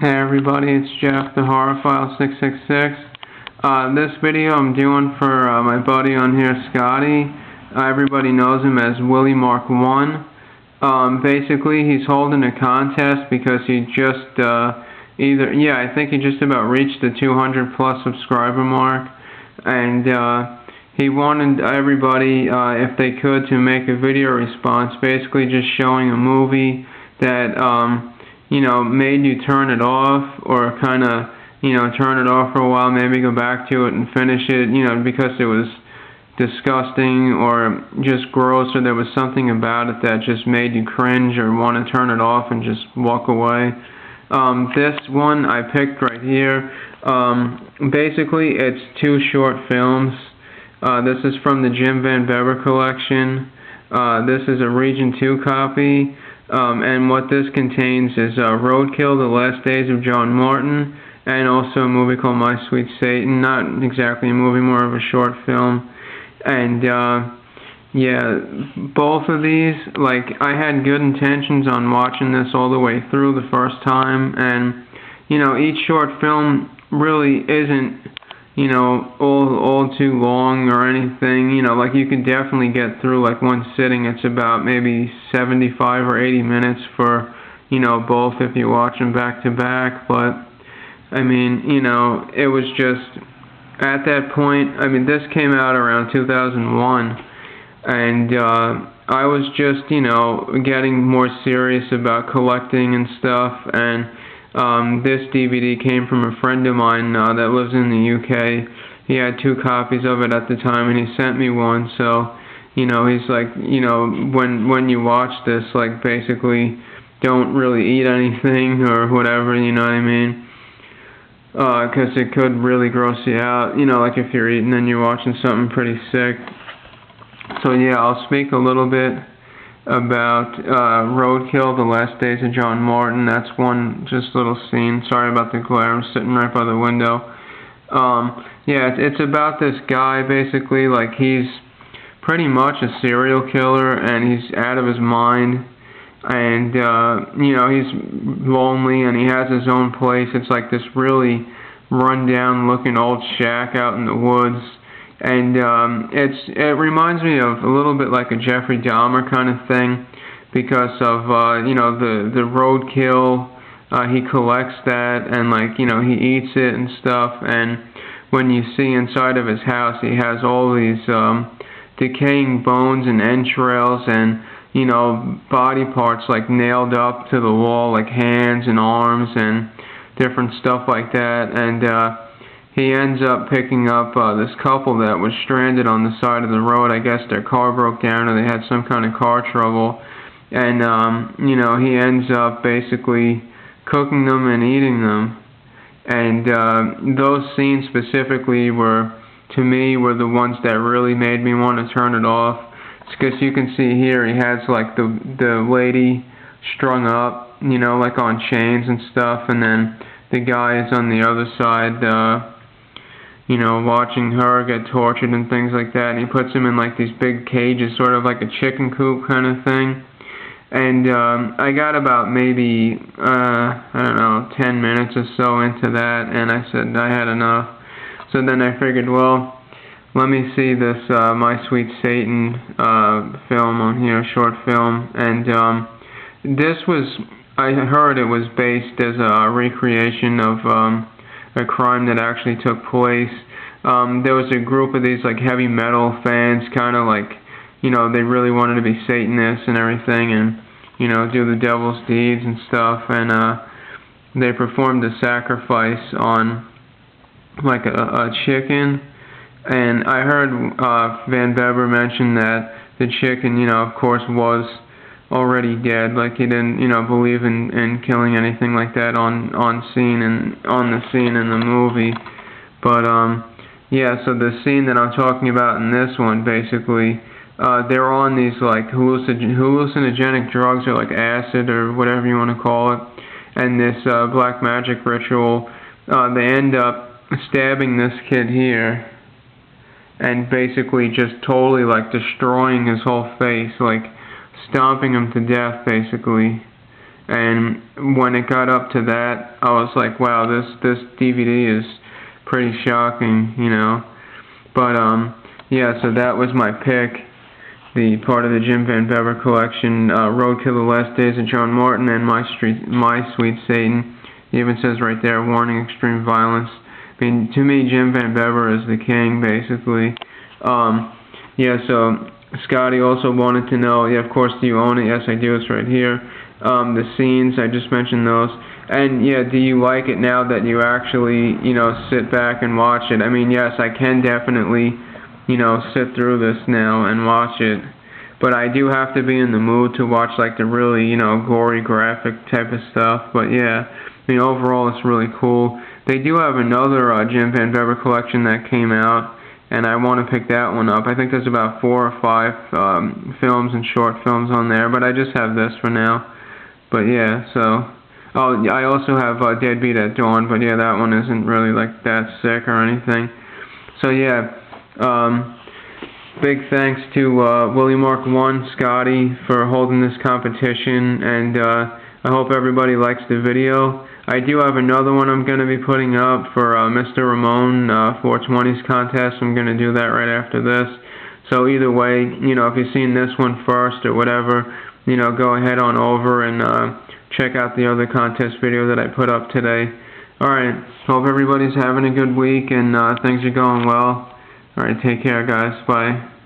Hey everybody, it's Jeff, the Horrorphile 666. This video I'm doing for my buddy on here, Scotty. Everybody knows him as williemark1. Basically, he's holding a contest because he just I think he just about reached the 200 plus subscriber mark, and he wanted everybody, if they could, to make a video response, basically just showing a movie that made you turn it off, or kind of, turn it off for a while, maybe go back to it and finish it, because it was disgusting or just gross, or there was something about it that just made you cringe or want to turn it off and just walk away. This one I picked right here. Basically, it's two short films. This is from the Jim Van Beber collection. This is a Region 2 copy. And what this contains is Roadkill, The Last Days of John Martin, and also a movie called My Sweet Satan. Not exactly a movie, more of a short film. And both of these, I had good intentions on watching this all the way through the first time, and each short film really isn't all too long or anything. You can definitely get through one sitting. It's about maybe 75 or 80 minutes for both if you watch them back to back. But I mean, it was just at that point. I mean, this came out around 2001, and I was just getting more serious about collecting and stuff, and this DVD came from a friend of mine that lives in the UK. He had two copies of it at the time, and he sent me one. So, he's like, when you watch this, basically, don't really eat anything or whatever, you know what I mean? Because it could really gross you out, if you're eating and you're watching something pretty sick. So yeah, I'll speak a little bit about Roadkill, The Last Days of John Martin. That's one just little scene. Sorry about the glare. I'm sitting right by the window. It's about this guy, basically. He's pretty much a serial killer, and he's out of his mind. And, he's lonely, and he has his own place. It's this really run-down looking old shack out in the woods. And it reminds me of a little bit like a Jeffrey Dahmer kind of thing, because of the roadkill. He collects that, and he eats it and stuff. And when you see inside of his house, he has all these decaying bones and entrails, and body parts nailed up to the wall, hands and arms and different stuff like that. And he ends up picking up this couple that was stranded on the side of the road. I guess their car broke down, or they had some kind of car trouble. And, he ends up basically cooking them and eating them. And those scenes specifically to me, were the ones that really made me want to turn it off. It's because you can see here he has, the lady strung up, on chains and stuff. And then the guy is on the other side, watching her get tortured and things like that, and he puts him in these big cages, sort of like a chicken coop kind of thing. And I got about maybe 10 minutes or so into that, and I said I had enough. So then I figured, well, let me see this My Sweet Satan film on here, short film. And I heard it was based as a recreation of a crime that actually took place. There was a group of these heavy metal fans, kind of they really wanted to be Satanists and everything, and do the devil's deeds and stuff. And they performed a sacrifice on a chicken. And I heard Van Beber mention that the chicken, of course, was already dead. He didn't, believe in killing anything like that on the scene in the movie. But so the scene that I'm talking about in this one, basically, they're on these hallucinogenic drugs, or acid or whatever you want to call it, and this black magic ritual. They end up stabbing this kid here, and basically just totally destroying his whole face, stomping him to death, basically. And when it got up to that, I was like, wow, this DVD is pretty shocking, you know. But yeah, so that was my pick, the part of the Jim Van Bever collection, Roadkill: The Last Days of John Martin, and My Sweet Satan. It even says right there, warning, extreme violence. I mean, to me, Jim Van Bever is the king, basically. Yeah, so Scotty also wanted to know, yeah, of course, do you own it? Yes, I do. It's right here. The scenes, I just mentioned those. And, yeah, do you like it now that you actually, you know, sit back and watch it? I mean, yes, I can definitely, you know, sit through this now and watch it. But I do have to be in the mood to watch, like, the really, you know, gory, graphic type of stuff. But, yeah, I mean, overall, it's really cool. They do have another Jim Van Bever collection that came out, and I want to pick that one up. I think there's about 4 or 5 films and short films on there, but I just have this for now. But yeah, so, oh, I also have Deadbeat at Dawn, but yeah, that one isn't really like that sick or anything. So yeah, big thanks to williemark1, Scotty, for holding this competition, and I hope everybody likes the video. I do have another one I'm going to be putting up for Mr. Ramon 420's contest. I'm going to do that right after this. So either way, you know, if you've seen this one first or whatever, you know, go ahead on over and check out the other contest video that I put up today. Alright, hope everybody's having a good week and things are going well. Alright, take care guys. Bye.